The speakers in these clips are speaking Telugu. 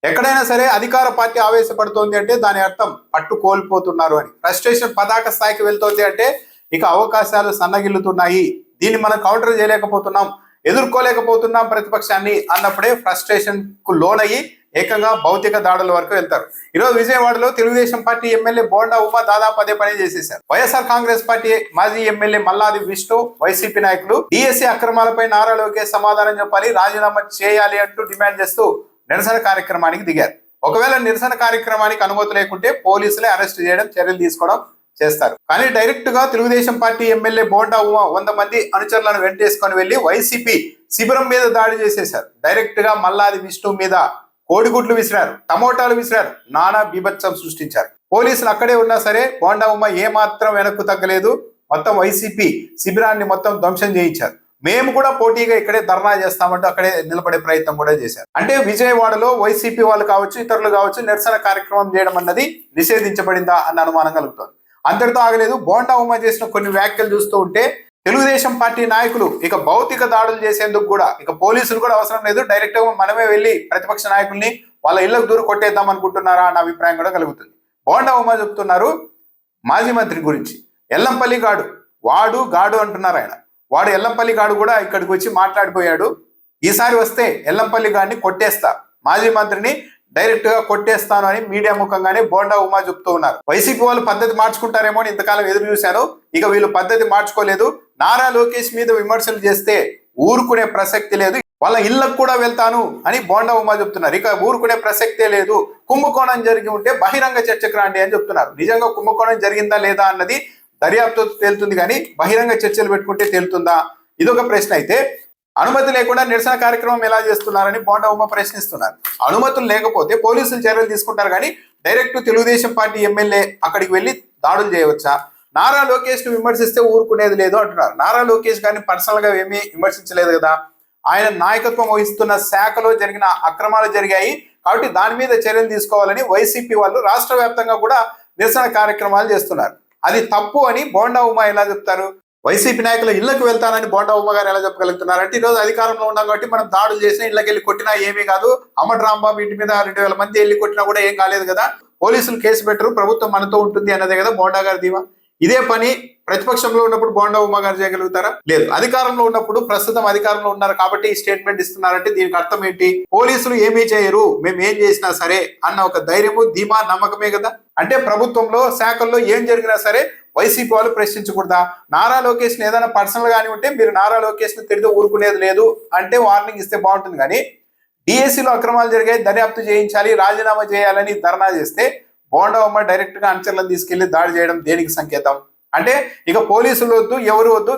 ఎక్కడైనా సరే అధికార పార్టీ ఆవేశపడుతోంది అంటే దాని అర్థం పట్టు కోల్పోతున్నారు అని. ఫ్రస్ట్రేషన్ పతాక స్థాయికి వెళ్తోంది అంటే ఇక అవకాశాలు సన్నగిల్లుతున్నాయి, దీన్ని మనం కౌంటర్ చేయలేకపోతున్నాం, ఎదుర్కోలేకపోతున్నాం ప్రతిపక్షాన్ని అన్నప్పుడే ఫ్రస్ట్రేషన్ కు లోనయ్యి ఏకంగా భౌతిక దాడుల వరకు వెళ్తారు. ఈరోజు విజయవాడలో తెలుగుదేశం పార్టీ ఎమ్మెల్యే బోండా ఉమా దాదాపు అదే పని చేసేశారు. వైఎస్ఆర్ కాంగ్రెస్ పార్టీ మాజీ ఎమ్మెల్యే మల్లాది విష్ణు, వైసీపీ నాయకులు డిఎస్సీ అక్రమాలపై నారా లోకేష్ సమాధానం చెప్పాలి, రాజీనామా చేయాలి అంటూ డిమాండ్ చేస్తూ నిరసన కార్యక్రమానికి దిగారు. ఒకవేళ నిరసన కార్యక్రమానికి అనుమతి లేకుంటే పోలీసులే అరెస్ట్ చేయడం, చర్యలు తీసుకోవడం చేస్తారు. కానీ డైరెక్ట్ గా తెలుగుదేశం పార్టీ ఎమ్మెల్యే బోండా ఉమా 100 మంది అనుచరులను వెంటేసుకొని వెళ్లి వైసీపీ శిబిరం మీద దాడి చేసేశారు. డైరెక్ట్ గా మల్లాది విష్ణు మీద కోడిగుడ్లు విసిరారు, టమోటాలు విసిరారు, నానా బీభత్సం సృష్టించారు. పోలీసులు అక్కడే ఉన్నా సరే బోండా ఉమా ఏమాత్రం వెనక్కు తగ్గలేదు. మొత్తం వైసీపీ శిబిరాన్ని మొత్తం ధ్వంసం చేయించారు. మేము కూడా పోటీగా ఇక్కడే ధర్నా చేస్తామంటూ అక్కడే నిలబడే ప్రయత్నం కూడా చేశారు. అంటే విజయవాడలో వైసీపీ వాళ్ళు కావచ్చు, ఇతరులు కావచ్చు, నిరసన కార్యక్రమం చేయడం అన్నది నిషేధించబడిందా అన్న అనుమానం కలుగుతుంది. అంతటితో ఆగలేదు. బోండా ఉమా చేసిన కొన్ని వ్యాఖ్యలు చూస్తూ ఉంటే తెలుగుదేశం పార్టీ నాయకులు ఇక భౌతిక దాడులు చేసేందుకు కూడా ఇక పోలీసులు కూడా అవసరం లేదు, డైరెక్ట్ గా మనమే వెళ్ళి ప్రతిపక్ష నాయకుల్ని వాళ్ళ ఇళ్లకు దూరం కొట్టేద్దాం అనుకుంటున్నారా అన్న అభిప్రాయం కూడా కలుగుతుంది. బోండా ఉమా చెప్తున్నారు మాజీ మంత్రి గురించి, ఎల్లంపల్లి గాడు వాడు గాడు అంటున్నారు ఆయన. వాడు ఎల్లంపల్లి గాడు కూడా ఇక్కడికి వచ్చి మాట్లాడిపోయాడు, ఈసారి వస్తే ఎల్లంపల్లి గాడిని కొట్టేస్తా, మాజీ మంత్రిని డైరెక్ట్ గా కొట్టేస్తాను అని మీడియా ముఖంగానే బోండా ఉమా చెప్తూ ఉన్నారు. వైసీపీ వాళ్ళు పద్ధతి మార్చుకుంటారేమో అని ఇంతకాలం ఎదురు చూశాను, ఇక వీళ్ళు పద్ధతి మార్చుకోలేదు. నారా లోకేష్ మీద విమర్శలు చేస్తే ఊరుకునే ప్రసక్తి లేదు, వాళ్ళ ఇళ్లకు కూడా వెళ్తాను అని బోండా ఉమా చెప్తున్నారు. ఇక ఊరుకునే ప్రసక్తే లేదు, కుంభకోణం జరిగి ఉంటే బహిరంగ చర్చకు రాండి అని చెప్తున్నారు. నిజంగా కుంభకోణం జరిగిందా లేదా అన్నది దర్యాప్తు తేలుతుంది, కానీ బహిరంగ చర్చలు పెట్టుకుంటే తేలుతుందా, ఇదొక ప్రశ్న. అయితే అనుమతి లేకుండా నిరసన కార్యక్రమం ఎలా చేస్తున్నారని బోండా ఉమా ప్రశ్నిస్తున్నారు. అనుమతులు లేకపోతే పోలీసులు చర్యలు తీసుకుంటారు, కానీ డైరెక్ట్ తెలుగుదేశం పార్టీ ఎమ్మెల్యే అక్కడికి వెళ్ళి దాడులు చేయవచ్చా? నారా లోకేష్ ను విమర్శిస్తే ఊరుకునేది లేదు అంటున్నారు. నారా లోకేష్ గారిని పర్సనల్ గా ఏమీ విమర్శించలేదు కదా, ఆయన నాయకత్వం వహిస్తున్న శాఖలో జరిగిన అక్రమాలు జరిగాయి కాబట్టి దాని మీద చర్యలు తీసుకోవాలని వైసీపీ వాళ్ళు రాష్ట్ర వ్యాప్తంగా కూడా నిరసన కార్యక్రమాలు చేస్తున్నారు. అది తప్పు అని బోండా ఉమా ఎలా చెప్తారు? వైసీపీ నాయకుల ఇళ్లకు వెళ్తానని బోండా ఉమా గారు ఎలా చెప్పగలుగుతున్నారు? అంటే ఈరోజు అధికారంలో ఉన్నాం కాబట్టి మనం దాడులు చేసినా ఇళ్ళకి వెళ్ళి కొట్టినా ఏమీ కాదు, అమ్మటి రాంబాబు ఇంటి మీద 2000 మంది వెళ్ళి కొట్టినా కూడా ఏం కాలేదు కదా, పోలీసులు కేసు పెట్టరు, ప్రభుత్వం మనతో ఉంటుంది అన్నదే కదా బోండా గారి ధీమా. ఇదే పని ప్రతిపక్షంలో ఉన్నప్పుడు బోండా ఉమా గారు చేయగలుగుతారా? లేదు. అధికారంలో ఉన్నప్పుడు ప్రస్తుతం అధికారంలో ఉన్నారు కాబట్టి ఈ స్టేట్మెంట్ ఇస్తున్నారంటే దీనికి అర్థం ఏంటి? పోలీసులు ఏమీ చేయరు, మేము ఏం చేసినా సరే అన్న ఒక ధైర్యము, ధీమా, నమ్మకమే కదా. అంటే ప్రభుత్వంలో శాఖల్లో ఏం జరిగినా సరే వైసీపీ వాళ్ళు ప్రశ్నించకూడదా? నారా లోకేష్ ని ఏదైనా పర్సనల్ గాని ఉంటే మీరు నారా లోకేష్ ని తిరిగి ఊరుకునేది లేదు అంటే వార్నింగ్ ఇస్తే బాగుంటుంది, కానీ డిఎస్సీలో అక్రమాలు జరిగాయి, దర్యాప్తు చేయించాలి, రాజీనామా చేయాలని ధర్నా చేస్తే బోండా ఉమా డైరెక్ట్ గా అనుచరులను తీసుకెళ్లి దాడి చేయడం దేనికి సంకేతం? అంటే ఇక పోలీసులు వద్దు, ఎవరు వద్దు,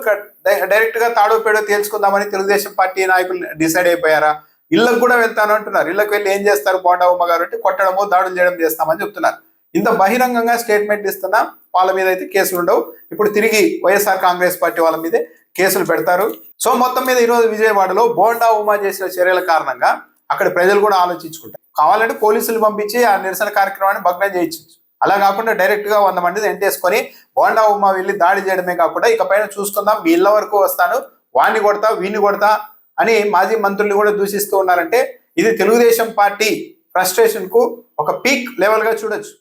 డైరెక్ట్ గా తాడో పేడో తేల్చుకుందామని తెలుగుదేశం పార్టీ నాయకులు డిసైడ్ అయిపోయారా? ఇళ్లకు కూడా వెళ్తాను అంటున్నారు. ఇళ్లకు వెళ్ళి ఏం చేస్తారు బోండా ఉమా గారు అంటే కొట్టడమో దాడులు చేయడం చేస్తామని చెప్తున్నారు. ఇంత బహిరంగంగా స్టేట్మెంట్ ఇస్తున్నా వాళ్ళ మీద అయితే కేసులు ఉండవు. ఇప్పుడు తిరిగి వైఎస్ఆర్ కాంగ్రెస్ పార్టీ వాళ్ళ మీదే కేసులు పెడతారు. సో మొత్తం మీద ఈరోజు విజయవాడలో బోండా ఉమా చేసిన చర్యల కారణంగా అక్కడ ప్రజలు కూడా ఆలోచించుకుంటారు. కావాలంటే పోలీసులు పంపించి ఆ నిరసన కార్యక్రమాన్ని భగ్నం చేయొచ్చు. అలా కాకుండా డైరెక్ట్ గా 100 మంది ఎంటేసుకొని బోండా ఉమా వెళ్ళి దాడి చేయడమే కాకుండా ఇక పైన చూసుకుందాం, మీ ఇళ్ల వరకు వస్తాను, వాణ్ణి కొడతా వీణ్ణి కొడతా అని మాజీ మంత్రుల్ని కూడా దూషిస్తూ ఉన్నారంటే ఇది తెలుగుదేశం పార్టీ ఫ్రస్ట్రేషన్ కు ఒక పీక్ లెవెల్ గా చూడొచ్చు.